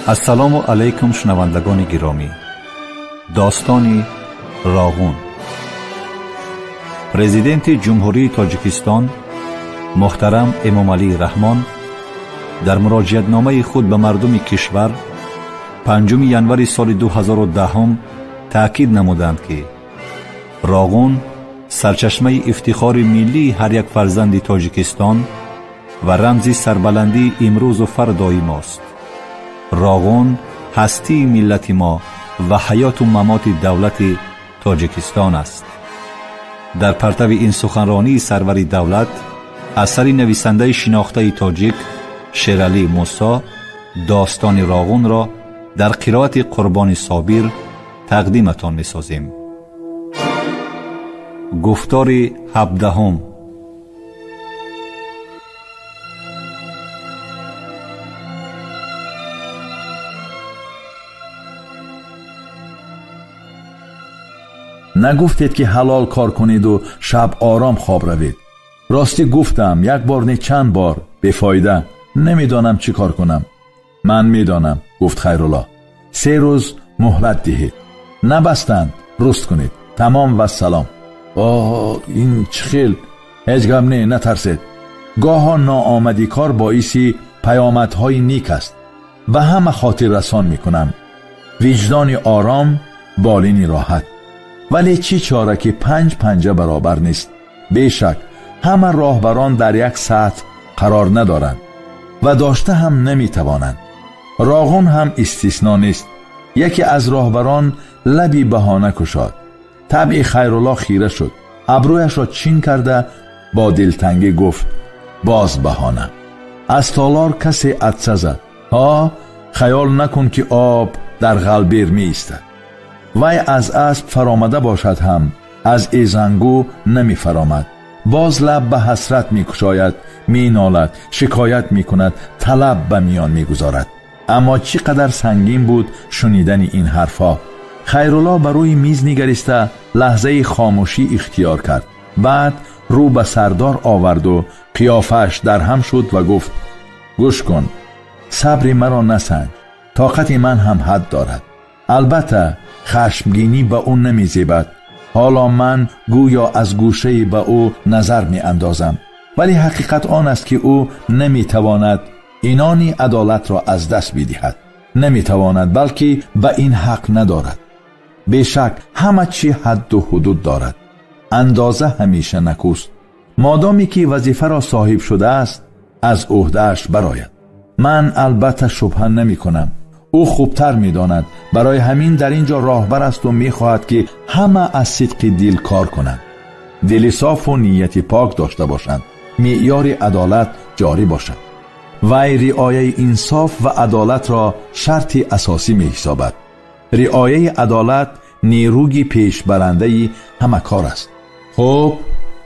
السلام علیکم شنوندگان گرامی. داستان راغون. پرزیدنت جمهوری تاجیکستان محترم امامعلی رحمان در مراجعتنامه خود به مردم کشور 5 ینوری سال 2010 تأکید نمودند که راغون سرچشمه افتخار ملی هر یک فرزند تاجیکستان و رمز سربلندی امروز و فردای ماست. راغون هستی ملت ما و حیات و ممات دولت تاجیکستان است. در پرتو این سخنرانی سرور دولت اثر نویسنده شناخته تاجیک شیرعلی موسی داستان راغون را در قرائت قربان صابر تقدیمتان می‌سازیم. گفتار 17. نگفتید که حلال کار کنید و شب آرام خواب روید. راستی گفتم، یک بار نه چند بار، بفایده. نمیدانم چی کار کنم. من میدانم، گفت خیرالله. 3 روز مهلت دهید. نبستند رست کنید. تمام و سلام. این چه خیل؟ هیچ غم نه، نترسید. گاها ناآمدی کار باعثی پیامدهای نیک است و همه خاطر رسان میکنم. وجدان آرام، بالینی راحت. ولی چی چاره که 5 پنجه برابر نیست. بیشک همه راهبران در یک سطح قرار ندارند و داشته هم نمیتوانند. راغون هم استثنا نیست. یکی از راهبران لبی بهانه کشاد. طبع خیرالله خیره شد. ابرویش را چین کرده با دلتنگی گفت: باز بهانه. از تالار کسی عطسه زد. خیال نکن که آب در غلبیر می ایستد. وی از اسب فرامده باشد هم از ایزنگو نمی فرامد. باز لب به حسرت می کشاید، می نالد، شکایت می کند، طلب به میان می گذارد. اما چقدر سنگین بود شنیدن این حرفا. خیرالله بر روی میز نگریسته لحظه خاموشی اختیار کرد. بعد رو به سردار آورد و قیافش در هم شد و گفت: گوش کن، صبر مرا نسنج. طاقت من هم حد دارد. البته خشمگینی به او نمی زیبد. حالا من گویا از گوشه به او نظر می اندازم، ولی حقیقت آن است که او نمی تواند اینانی عدالت را از دست بدهد. نمی تواند، بلکه به این حق ندارد. بیشک همه چی حد و حدود دارد. اندازه همیشه نکوست. مادامی که وظیفه را صاحب شده است از عهده‌اش برآید. من البته شبهه نمی کنم. او خوبتر می داند. برای همین در اینجا راهبر است و می خواهد که همه از صدق دل کار کنند. دل صاف و نیت پاک داشته باشند. معیار عدالت جاری باشد. وی رعایت انصاف و عدالت را شرط اساسی می حسابد. رعایت عدالت نیروی پیش برنده همه کار است. خب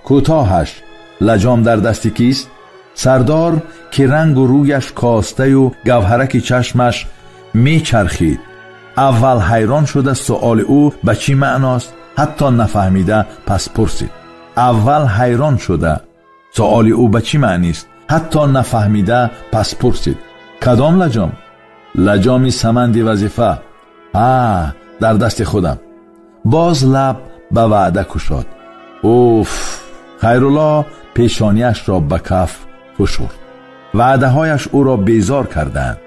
کوتاهش لجام در دستی کیست؟ سردار که رنگ و رویش کاسته و گوهرک چشمش می چرخید اول حیران شده سؤال او به چی معناست حتی نفهمیده پس پرسید. اول حیران شده سؤال او به چی معنی است حتی نفهمیده پس پرسید. کدام لجام؟ لجامی سمند وظیفه. در دست خودم. باز لب به وعده کشاد. خیرالله پیشانیش را به کف فشرد. وعده هایش او را بیزار کردند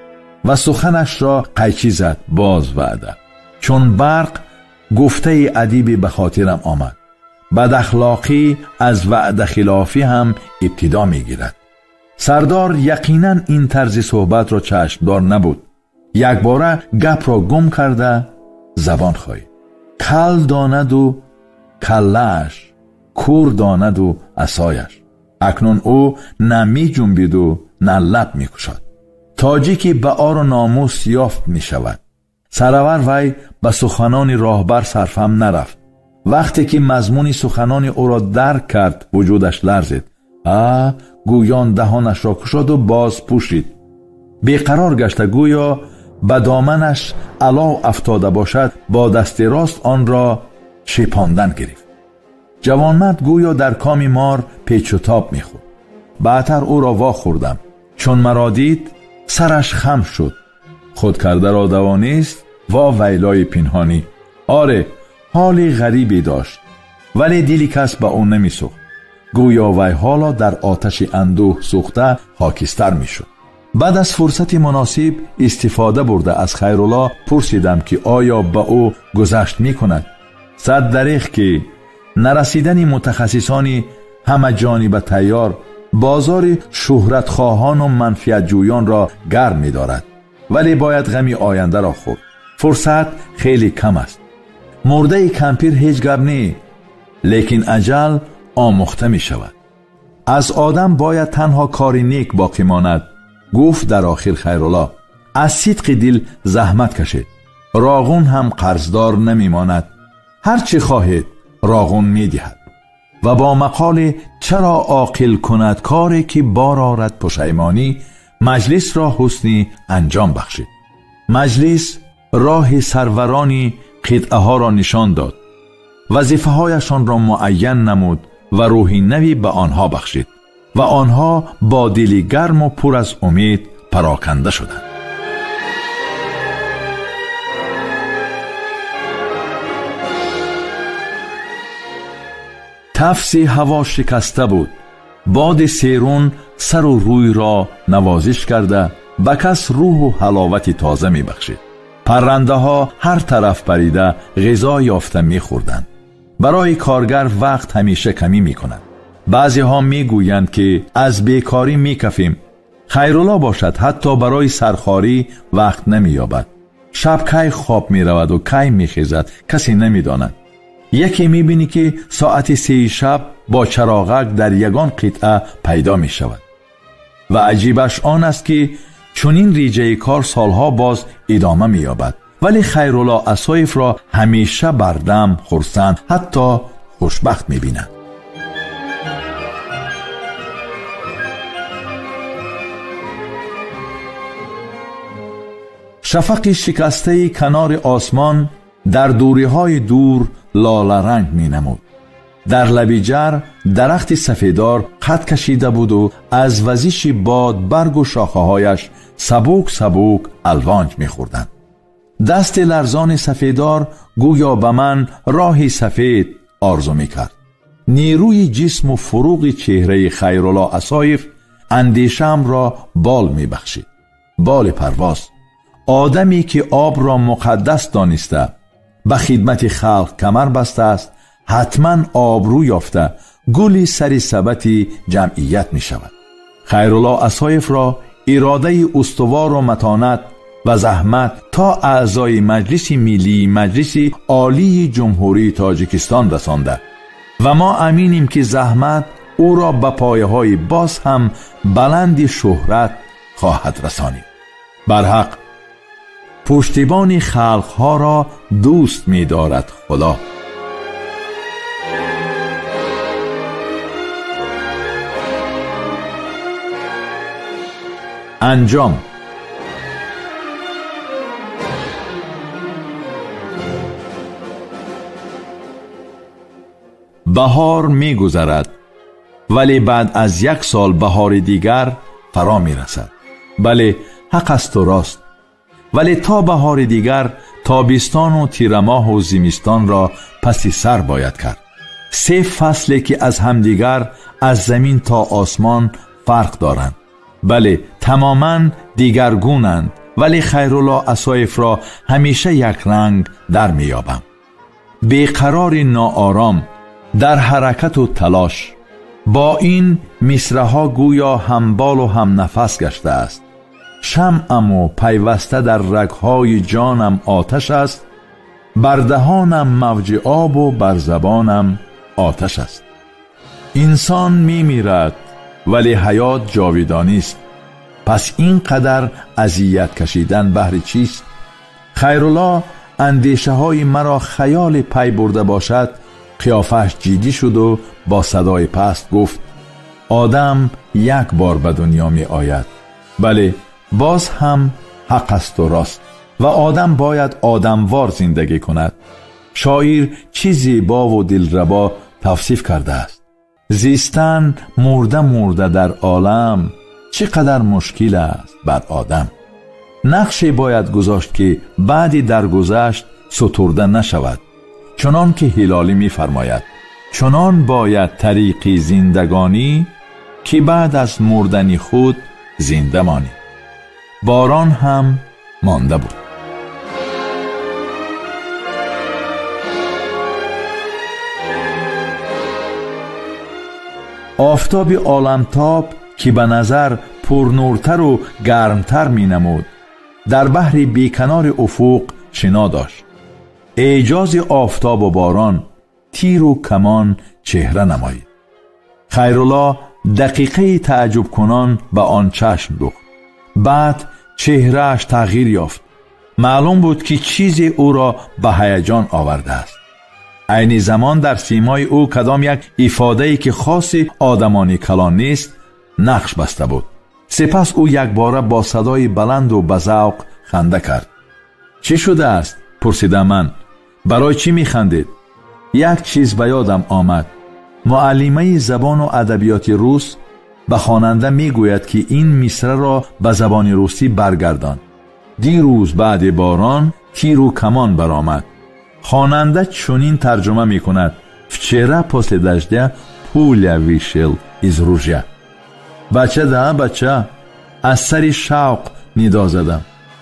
و سخنش را قیچی زد. باز وعده. چون برق گفته ادیبی به خاطرم آمد. بد اخلاقی از وعده خلافی هم ابتدا می گیرد. سردار یقینا این طرز صحبت را چشمدار نبود. یک باره گپ را گم کرده زبان خواهید. کل داند و کلش، کور داند و عصایش. اکنون او نه می جنبید و نه لب می کشد. تاجیکی به عار و ناموس یافت می شود. سرور وی به سخنان راهبر صرفم نرفت. وقتی که مضمون سخنان او را درک کرد وجودش لرزید. گویان دهانش را کشاد و باز پوشید. بیقرار گشته گویا به دامنش علاو افتاده باشد. با دست راست آن را شیپاندن گرفت. جوانمرد گویا در کام مار پیچ و تاب می‌خورد. بعدتر او را وا خوردم. چون مرا دید سرش خم شد. خود کرده را دوانیست و ویلای پنهانی. آره، حالی غریبی داشت، ولی دلی کس به اون نمی سوخت. گویا وی حالا در آتش اندوه سوخته خاکستر می شد. بعد از فرصت مناسب استفاده برده از خیرالله پرسیدم که آیا به او گذشت می کند. صد دریغ که نرسیدن متخصصان همه جانب تیار بازار شهرت خواهان و منفعت جویان را گرم می دارد، ولی باید غمی آینده را خورد. فرصت خیلی کم است. مرده کمپیر هیچ گپ نی، لیکن اجل آموخته می شود. از آدم باید تنها کاری نیک باقی ماند. گفت در آخر خیرالله: از صدق دل زحمت کشید، راغون هم قرضدار نمی ماند. هر چی خواهید راغون می دهد. و با مقال چرا عاقل کند کاری که بار آرد پشیمانی، مجلس را حسنی انجام بخشید. مجلس راه سرورانی قطعه ها را نشان داد، وظیفه هایشان را معین نمود و روحی نوی به آنها بخشید و آنها با دلی گرم و پر از امید پراکنده شدند. تفس هوا شکسته بود. باد سیرون سر و روی را نوازش کرده به کس روح و حلاوت تازه می بخشید. پرنده ها هر طرف پریده غذا یافته می خوردند. برای کارگر وقت همیشه کمی می کند. بعضی ها می گویند که از بیکاری می کفیم. خیرالله باشد حتی برای سرخاری وقت نمی یابد. شب کی خواب می رود و کی می خیزد کسی نمی داند. یکی می بینی که ساعت 3 شب با چراغک در یگان قطعه پیدا می شود. و عجیبش آن است که چنین ریجه کار سالها باز ادامه می یابد، ولی خیرالله اسایف را همیشه بردم، خرسند، حتی خوشبخت می بیند. شفق شکسته کنار آسمان در دوری‌های دور لاله رنگ می نمود. در لبیجر درخت سفیدار قد کشیده بود و از وزش باد برگ و شاخه‌هایش سبوک سبوک الوانج می خوردن. دست لرزان سفیدار گویا به من راهی سفید آرزو می کرد. نیروی جسم و فروغ چهره خیرالله اسایف اندیشم را بال می بخشید. بال پرواز. آدمی که آب را مقدس دانسته به خدمت خلق کمر بسته است، حتما آبرو یافته گلی سر سبت جمعیت می شود. خیرالله اسایف را اراده استوار و متانت و زحمت تا اعضای مجلس ملی، مجلس عالی جمهوری تاجیکستان رسانده و ما امینیم که زحمت او را به پایه‌های باز هم بلند شهرت خواهد رسانید. برحق پشتیبان خلقها را دوست می دارد خدا. انجام. بهار می گذرد، ولی بعد از 1 سال بهار دیگر فرا می رسد. بله، حق است و راست. ولی تا بهار دیگر تابستان و تیرماه و زمستان را پس سر باید کرد. 3 فصلی که از همدیگر از زمین تا آسمان فرق دارند. بله، تماماً دیگرگونند، ولی خیرالله اسایف را همیشه یک رنگ در میابم. بیقرار ناآرام، در حرکت و تلاش. با این مصرع‌ها گویا همبال و هم نفس گشته است. شمعم و پیوسته در رگ‌های جانم آتش است، بر دهانم موج آب و بر زبانم آتش است. انسان میمیرد، ولی حیات جاودانی است. پس اینقدر اذیت کشیدن بهر چیست؟ خیرالله اندیشه های مرا خیال پی برده باشد، قیافش جدی شد و با صدای پست گفت: آدم 1 بار به دنیا می آید. بله، باز هم حق است و راست و آدم باید آدموار زندگی کند. شاعر چه زیبا و دلربا توصیف کرده است: زیستن مرده مرده در عالم، چقدر مشکل است بر آدم. نقشی باید گذاشت که بعد درگذشت سترده نشود. چنان که هلالی می فرماید چنان باید طریق زندگانی که بعد از مردن خود زنده مانی. باران هم مانده بود. آفتاب عالمتاب که به نظر پرنورتر و گرمتر می نمود در بحر بیکنار افق شنا داشت. اعجاز آفتاب و باران تیر و کمان چهره نمایید. خیرالله دقیقه تعجب کنان به آن چشم دوخت. بعد چهرهش تغییر یافت. معلوم بود که چیزی او را به هیجان آورده است. عین زمان در سیمای او کدام یک افاده‌ای که خاص آدمانی کلان نیست نقش بسته بود. سپس او یک باره با صدای بلند و بذوق خنده کرد. چی شده است؟ پرسیدم من. برای چی می خندید؟ یک چیز به یادم آمد. معلمه زبان و ادبیات روس به خواننده می گوید که این مصرع را به زبان روسی برگردان. دیروز بعد باران تیر و کمان برآمد. خواننده چنین ترجمه می کند: вчера после дождя пуля вышел из ружья. بچه ده بچه. از سر شوق ندا زدم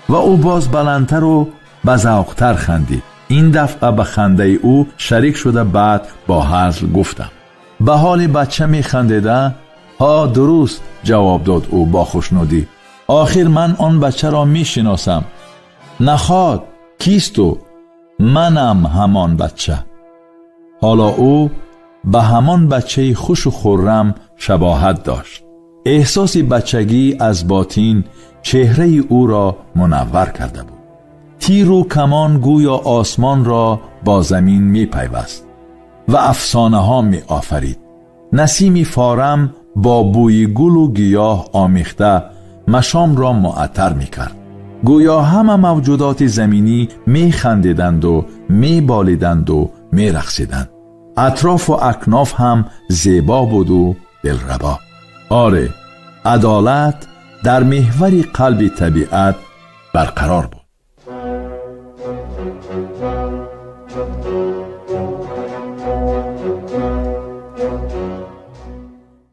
و او باز بلندتر و بذوقتر خندید. این دفعه به خنده او شریک شده. بعد با هزل گفتم: به حال بچه می خندیده؟ ها درست، جواب داد او با خوشنودی. آخر من آن بچه را می شناسم. نخواد، کیست تو؟ منم همان بچه. حالا او به همان بچه خوش و خرم شباهت داشت. احساس بچگی از باطن چهره او را منور کرده بود. تیر و کمان گویا آسمان را با زمین می پیوست و افسانه ها می آفرید. نسیم فارم با بوی گل و گیاه آمیخته مشام را معطر می کرد. گویا همه موجودات زمینی می خندیدند و می بالیدند و می رقصیدند. اطراف و اکناف هم زیبا بود و دلربا. آره، عدالت در محور قلب طبیعت برقرار بود.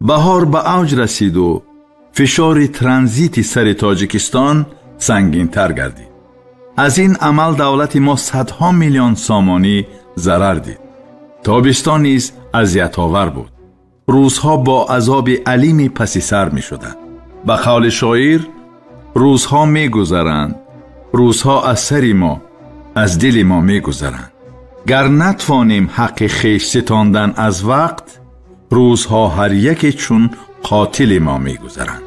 بهار به اوج رسید و فشار ترانزیت سر تاجیکستان سنگین تر گردید. از این عمل دولت ما صدها میلیون سامانی ضرر دید. تابستان نیز اذیت‌آور بود. روزها با عذاب علیمی پس سر می شدند. به قول شاعر: روزها می گذرند، روزها از سر ما، از دل ما می گذرند. گر نتوانیم حق خویش ستاندن از وقت، روزها هر یک چون قاتل ما می گذرند.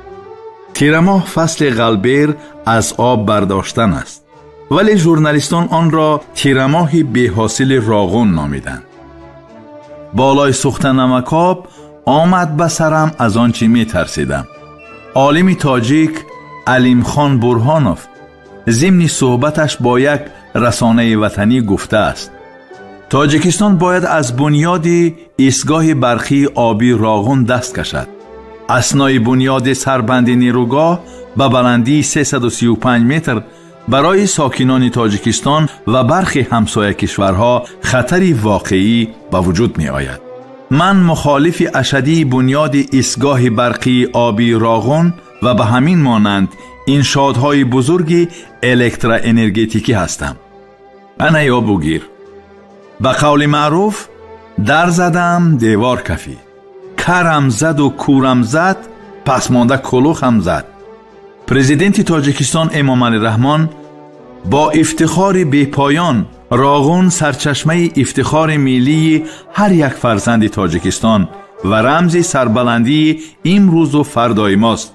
تیر ماه فصل غلبیر از آب برداشتن است، ولی ژورنالیستان آن را تیر ماه بی حاصل راغون نامیدند. بالای سوخت نمکاب آمد به سرم از آنچه می ترسیدم. عالم تاجیک علیم خان برهانوف ضمن صحبتش با یک رسانه وطنی گفته است: تاجیکستان باید از بنیاد ایستگاه برقی آبی راغون دست کشد. اسنای بنیاد سربند نیروگاه به بلندی 335 متر برای ساکنان تاجیکستان و برخی همسایه کشورها خطری واقعی به وجود می آید. من مخالف اشدی بنیاد ایستگاه برقی آبی راغون و به همین مانند انشاءهای بزرگ الکترا انرژتیکی هستم. انا یا بگیر. به قول معروف: در زدم دیوار کفی، کرم زد و کورم زد، پس مانده کلوخ هم زد. پرزیدنت تاجیکستان امامعلی رحمان با افتخار بی پایان راغون سرچشمه افتخار ملی هر یک فرزند تاجیکستان و رمز سربلندی امروز و فردای ماست.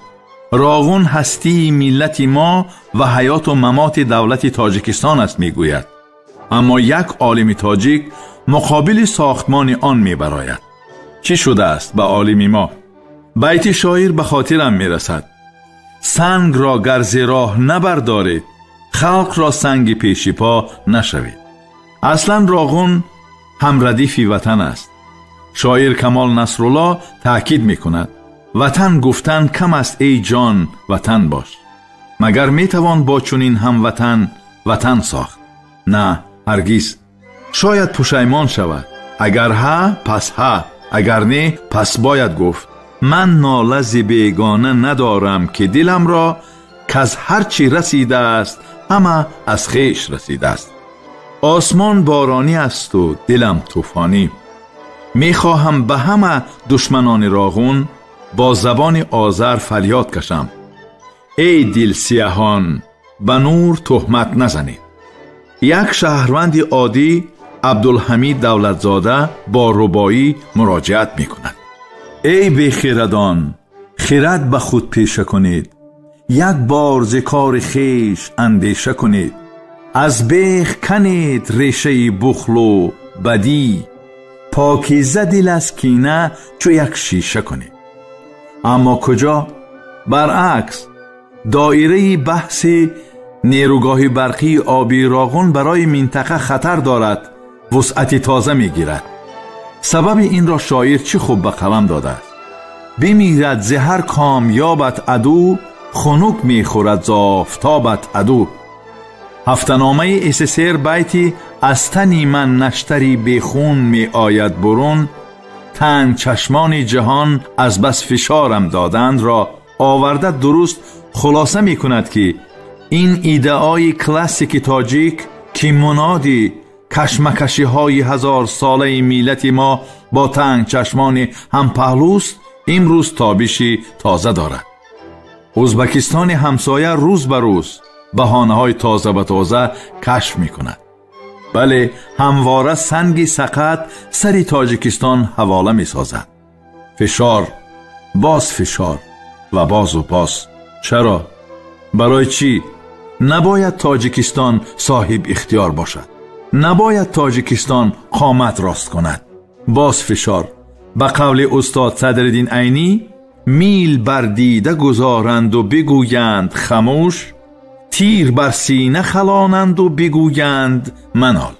راغون هستی ملت ما و حیات و ممات دولت تاجیکستان است میگوید. اما یک عالم تاجیک مقابل ساختمان آن میبراید. چی شده است به عالم ما؟ بیت شاعر به خاطرم میرسد: سنگ را گر ز راه نبردارید، خلق را سنگ پیش پا نشوید. اصلا راغون هم ردیف وطن است. شاعر کمال نصرالله تأکید میکند: وطن گفتن کم است ای جان وطن باش. مگر میتوان با چنین هموطن وطن ساخت؟ نه، هرگز. شاید پشیمان شود. اگر ها پس ها، اگر نه پس باید گفت من ناله ز بیگانه ندارم که دلم را که از هر چی رسیده است همه از خویش رسیده است. آسمان بارانی است و دلم طوفانی. میخواهم به همه دشمنان راغون با زبان آذر فریاد کشم: ای دل سیاهان، به نور تهمت نزنید. یک شهروند عادی، عبدالحمید دولتزاده، با ربایی مراجعت می کند: ای بیخردان، خرد به خود پیشه کنید. یک بار ز کار خویش اندیشه کنید. از بیخ کنید ریشه بخل و بدی. پاکیزه دل از کینه چو یک شیشه کنید. اما کجا؟ برعکس، دایره بحث نیروگاه برقی آبی راغون برای منطقه خطر دارد، وسعت تازه می گیرد. سبب این را شاعر چه خوب به قلم داده است: بمیرد ز هر کامیابت عدو، خنک می خورد ز آفتابت عدو. هفته‌نامه اسسر بیتی از تنی من نشتری بیخون می آید برون، تنگ چشمان جهان از بس فشارم دادند را آورده درست خلاصه می کند که این ایدئای کلاسیک تاجیک که منادی کشمکشی های هزار ساله میلت ما با تنگ چشمان هم پهلوست، امروز تابشی تازه دارد. ازبکستان همسایه روز به روز بهانه های تازه به تازه کشف می کند. بله، همواره سنگی سقط سری تاجیکستان حواله می سازد. فشار، باز فشار و باز و باز. چرا؟ برای چی؟ نباید تاجیکستان صاحب اختیار باشد. نباید تاجیکستان قامت راست کند. باز فشار. به قول استاد صدرالدین عینی: میل بر دیده گذارند و بگویند خموش، تیر بر سینه خلانند و بگویند منال.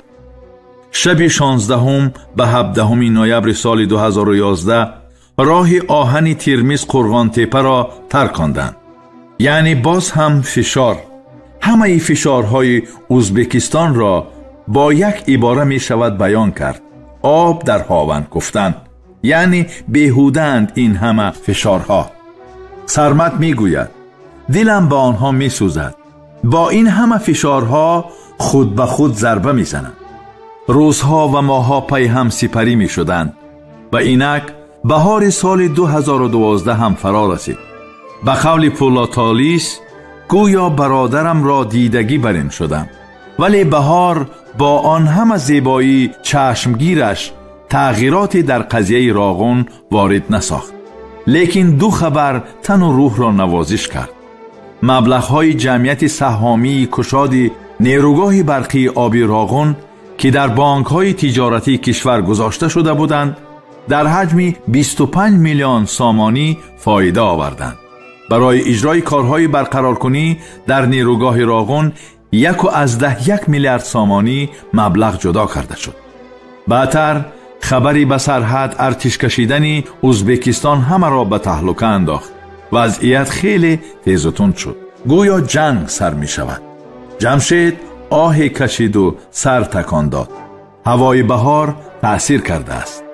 شب 16 به 17 نوامبر سال 2011 راه آهن ترمیز قرغان تپه را ترکاندند. یعنی باز هم فشار. همه فشارهای ازبکستان را با یک عباره می شود بیان کرد: آب در هاون گفتن. یعنی بیهودند این همه فشارها. سرمد می گوید: دلم با آنها می سوزد. با این همه فشارها خود به خود ضربه می زنند. روزها و ماهها پی هم سپری می شدند و اینک بهار سال 2012 هم فرا رسید. به قول پولاتالیس: گویا برادرم را دیدگی برین شدم، ولی بهار با آن همه زیبایی چشمگیرش تغییراتی در قضیه راغون وارد نساخت. لیکن دو خبر تن و روح را نوازش کرد. مبلغ‌های جمعیت سهامی کشاد نیروگاه برقی آبی راغون که در بانک‌های تجارتی کشور گذاشته شده بودند، در حجم 25 میلیون سامانی فایده آوردند. برای اجرای کارهای برقرارکنی در نیروگاه راغون 1.1 میلیارد سامانی مبلغ جدا کرده شد. بعدتر خبری به سرحد ارتش کشیدن ازبکستان همه را به تهلکه انداخت. وضعیت خیلی تیز و تند شد. گویا جنگ سر می شود. جمشید آه کشید و سر تکان داد. هوای بهار تأثیر کرده است.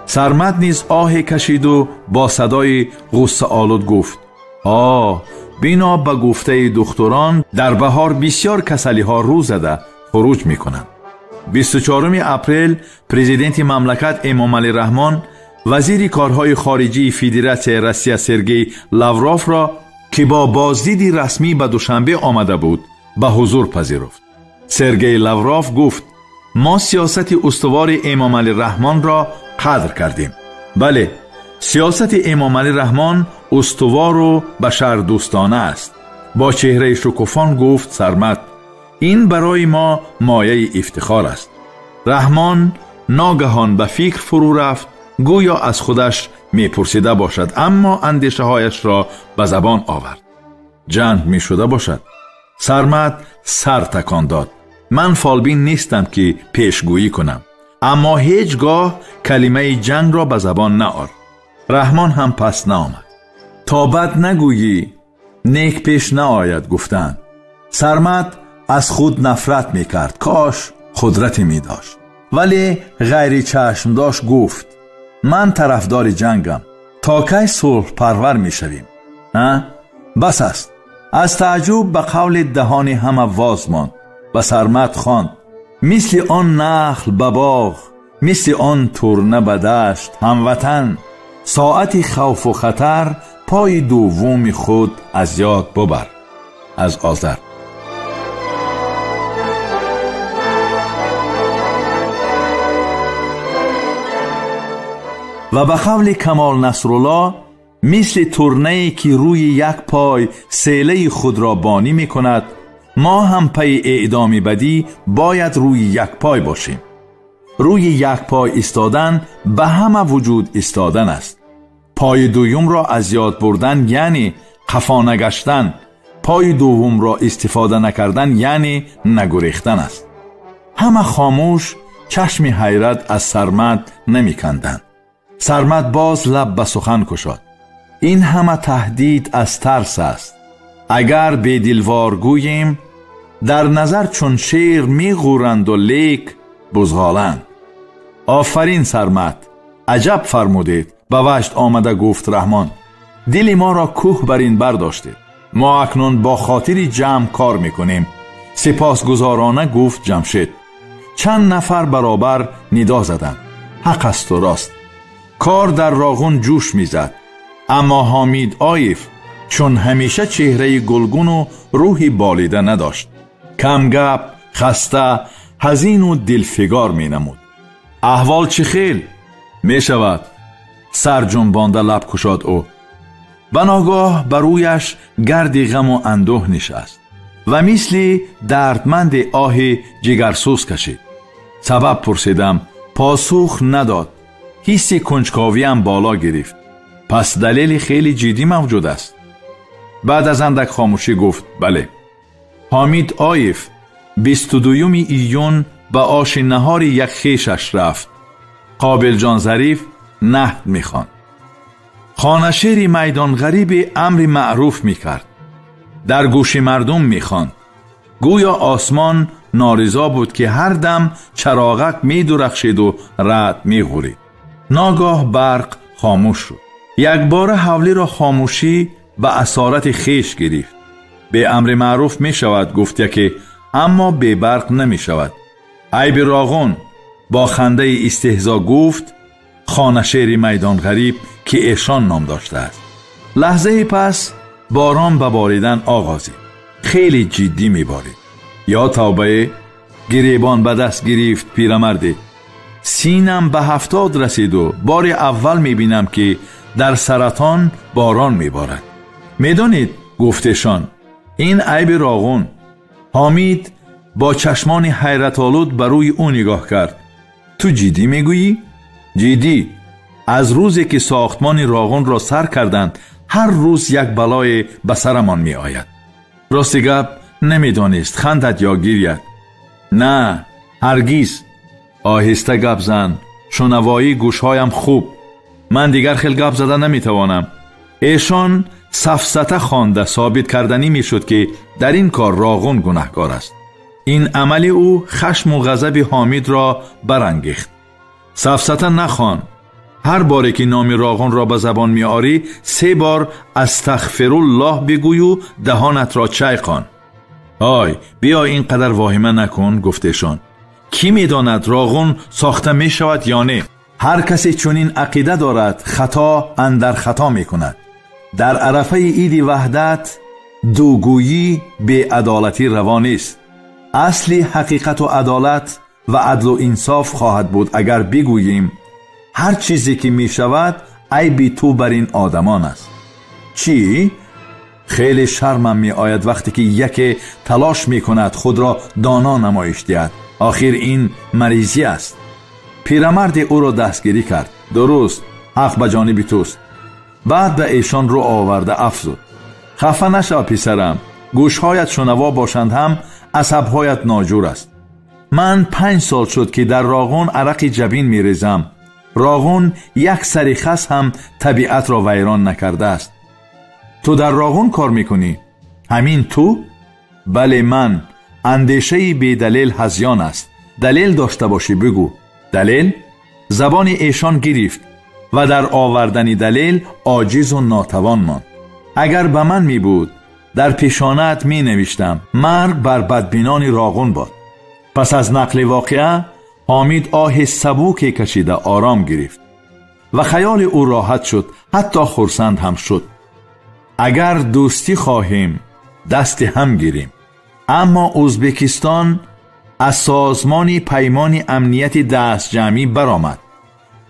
سرمد نیز آه کشید و با صدای غصه آلود گفت: بنا به گفته دکتران در بهار بسیار کسلی ها رو زده خروج می کنند. 24 اپریل پرزیدنت مملکت امامعلی رحمان وزیر کارهای خارجی فدراسیون روسیه سرگئی لاوروف را که با بازدید رسمی به دوشنبه آمده بود به حضور پذیرفت. سرگئی لاوروف گفت: ما سیاست استوار امامعلی رحمان را قدر کردیم. بله، سیاست امامعلی رحمان استوار و بشر دوستانه است. با چهره شکوفان گفت سرمد: این برای ما مایه افتخار است. رحمان ناگهان به فکر فرو رفت، گویا از خودش می پرسیده باشد، اما اندیشه هایش را به زبان آورد. جنگ می شده باشد. سرمد سر تکان داد: من فالبین نیستم که پیشگویی کنم، اما هیچگاه کلمه جنگ را به زبان نآور. رحمان هم پس نآمد: تا بد نگویی نیک پیش نآید گفتند. سرمد از خود نفرت میکرد، کاش قدرتی میداشت. ولی غیر چشم داشت گفت من طرفدار جنگم. تا کی صلح پرور میشویم؟ بس است. از تعجب به قول دهان همه واز ماند و سرمد خواند مثل آن نخل به باغ، مثل آن ترنه به دشت، هموطن ساعت خوف و خطر پای دوم خود از یاد ببر. از آذر. و به قول کمال نصرالله مثل ترنه‌ای که روی یک پای سیله خود را بانی می کند، ما هم پی اعدام بدی باید روی یک پای باشیم. روی یک پای ایستادن به همه وجود ایستادن است. پای دوم را از یاد بردن یعنی قفا نگشتن، پای دوم را استفاده نکردن یعنی نگریختن است. همه خاموش چشم حیرت از سرمد نمی کندند. سرمد باز لب به سخن گشاد. این همه تهدید از ترس است. اگر بی‌دلوار گوییم در نظر چون شیر می غورند و لیک بزغالند. آفرین سرمد، عجب فرمودید. به وجد آمده گفت رحمان. دل ما را کوه بر این برداشتید. ما اکنون با خاطر جمع کار میکنیم. سپاسگزارانه گفت جمشید. چند نفر برابر ندا زدند. حق است و راست. کار در راغون جوش میزد. اما حامید آیف چون همیشه چهره گلگون و روحی بالیده نداشت. کم گپ، خسته، حزین و دلفگار می نمود. احوال چه خیل می شود؟ سر جنبانده لب کشاد او. بناگاه برویش گردی غم و اندوه نشست و مثل دردمند آه جگرسوز کشید. سبب پرسیدم، پاسخ نداد. حس کنجکاویم بالا گرفت. پس دلیل خیلی جدی موجود است. بعد از اندک خاموشی گفت بله. حامید آیف 22 ایون به آش نهار یک خویشش رفت. قابل جان ظریف نهد میخواند. خانشیر میدان غریب امر معروف میکرد. در گوش مردم میخواند. گویا آسمان نارضا بود که هر دم چراغک میدرخشید و رعد میغورید. ناگاه برق خاموش شد. یک بار حولی را خاموشی به اسارت خیش گرفت. به امر معروف می شود گفت که اما به برق نمی شود. عیب راغون با خنده استهزا گفت خانشیر میدان غریب که ایشان نام داشته است. لحظه پس باران به باریدن آغازید. خیلی جدی می بارید. یا توبه، گریبان به دست گرفت پیرمرد. سینم به 70 رسید و بار اول می بینم که در سرطان باران می بارد. می دانید گفتشان این عیب راغون. حامید با چشمان حیرت آلود بر روی او نگاه کرد. تو جدی می گویی؟ جدی. از روزی که ساختمان راغون را سر کردند هر روز یک بلای به سرمان می آید. راستی گپ نمی دانست خندد یا گرید. نه هرگز. آهسته گپ زن. شنوایی گوشهایم خوب. من دیگر خیلی گپ زدن نمی توانم. ایشان سفسطه خوانده ثابت کردنی می شد که در این کار راغون گناهکار است. این عمل او خشم و غضب حامید را برانگیخت. سفسطه نخوان. هر باری که نام راغون را به زبان می آری 3 بار استغفرالله بگوی و دهانت را چایقان. آی بیا اینقدر واهمه نکن گفتشان. کی می داند راغون ساخته می شود یا نه؟ هر کسی چنین عقیده دارد خطا اندر خطا می کند. در عرفه عید وحدت دوگویی به عدالتی روان است. اصلی حقیقت و عدالت و عدل و انصاف خواهد بود اگر بگوییم هر چیزی که می شود عیب تو بر این آدمان است. چی؟ خیلی شرمم می آید وقتی که یکی تلاش می کند خود را دانا نمایش دهد. آخر این مریضی است. پیرمرد او را دستگیری کرد. درست، حق به جانب توست. بعد به ایشان رو آورده افزود. خفه نشو پسرم. گوشهایت شنوا باشند هم عصبهایت ناجور است. من 5 سال شد که در راغون عرق جبین می ریزم. راغون یک سری خس هم طبیعت را ویران نکرده است. تو در راغون کار میکنی؟ همین تو؟ بله من. اندیشه بی دلیل هزیان است. دلیل داشته باشی بگو. دلیل؟ زبان ایشان گرفت و در آوردن دلیل عاجز و ناتوان ماند. اگر به من می بود در پیشانت می نوشتم مرگ بر بدبینان راغون باد. پس از نقل واقعه حامد آه سبوکی کشیده آرام گرفت و خیال او راحت شد، حتی خرسند هم شد. اگر دوستی خواهیم دست هم گیریم. اما ازبکستان از سازمان پیمان امنیت دست جمعی برآمد.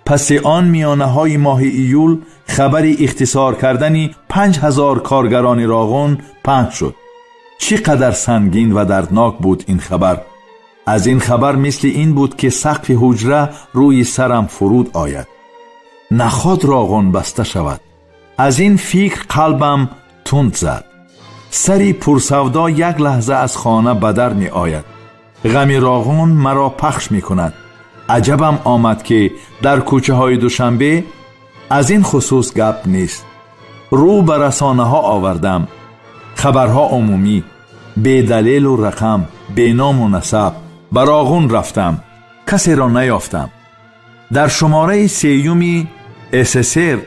پس آن میانه های ماه ایول خبر اختصار کردن 5000 کارگران راغون پخش شد. چقدر سنگین و دردناک بود این خبر. از این خبر مثل این بود که سقف حجره روی سرم فرود آید. نخواد راغون بسته شود. از این فکر قلبم تند زد. سری پرسودا یک لحظه از خانه بدر می آید. غم راغون مرا پخش می کند. عجبم آمد که در کوچه های دوشنبه از این خصوص گپ نیست. رو به رسانه ها آوردم. خبرها عمومی، بی دلیل و رقم، بی نام و نسب. به راغون رفتم، کسی را نیافتم. در شماره 3 SSR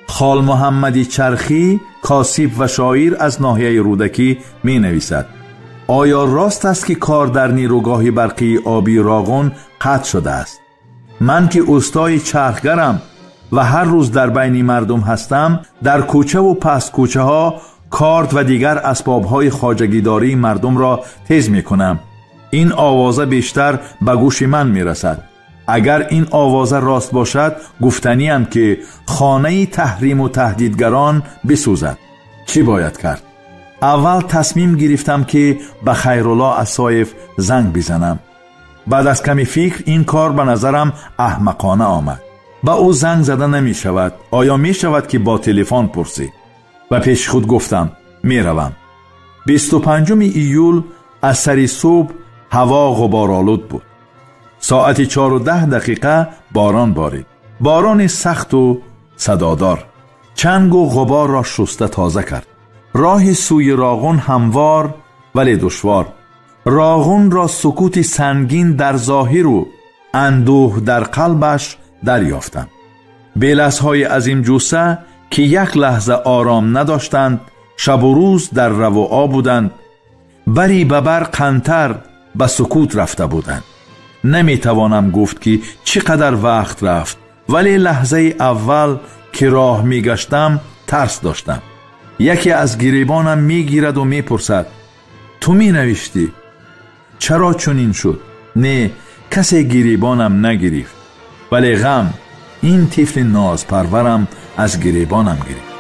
خال محمدی چرخی کاسب و شاعر از ناحیه رودکی می نویسد: آیا راست است که کار در نیروگاه برقی آبی راغون قطع شده است؟ من که استای چرخگرم و هر روز در بین مردم هستم، در کوچه و پس کوچه ها کارت و دیگر اسباب های خواجگیداری مردم را تیز می کنم. این آوازه بیشتر به گوش من می رسد. اگر این آوازه راست باشد گفتنی ام که خانه تحریم و تهدیدگران بسوزد. چی باید کرد؟ اول تصمیم گرفتم که به خیرالله اسایف زنگ بزنم. بعد از کمی فکر این کار به نظرم احمقانه آمد. با او زنگ زده نمی شود. آیا می شود که با تلفن پرسی؟ و پیش خود گفتم می روم. 25 ایول از سری صبح هوا غبارآلود بود. ساعت 4:10 باران بارید. باران سخت و صدادار چنگ و غبار را شسته تازه کرد. راه سوی راغون هموار ولی دشوار. راغون را سکوت سنگین در ظاهر و اندوه در قلبش دریافتم. بلس‌های عظیم جوسه که یک لحظه آرام نداشتند، شب و روز در رواعا بودند، بری ببر قنطر به سکوت رفته بودند. نمیتوانم گفت که چقدر وقت رفت، ولی لحظه اول که راه میگشتم ترس داشتم. یکی از گریبانم میگیرد و میپرسد: تو می نوشتی؟ چرا چنین شد؟ نه، کسی گریبانم نگرفت، ولی غم این طفل ناز پرورم از گریبانم گرفت.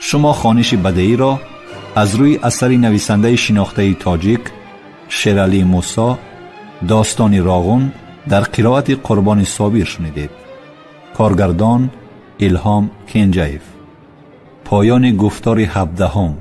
شما خوانش بدیعی را از روی اثر نویسنده شناخته تاجیک شیرعلی موسی داستان راغون در قرائت قربان صابر شنیدید. کارگردان الهام کنجیف. پایان گفتار 17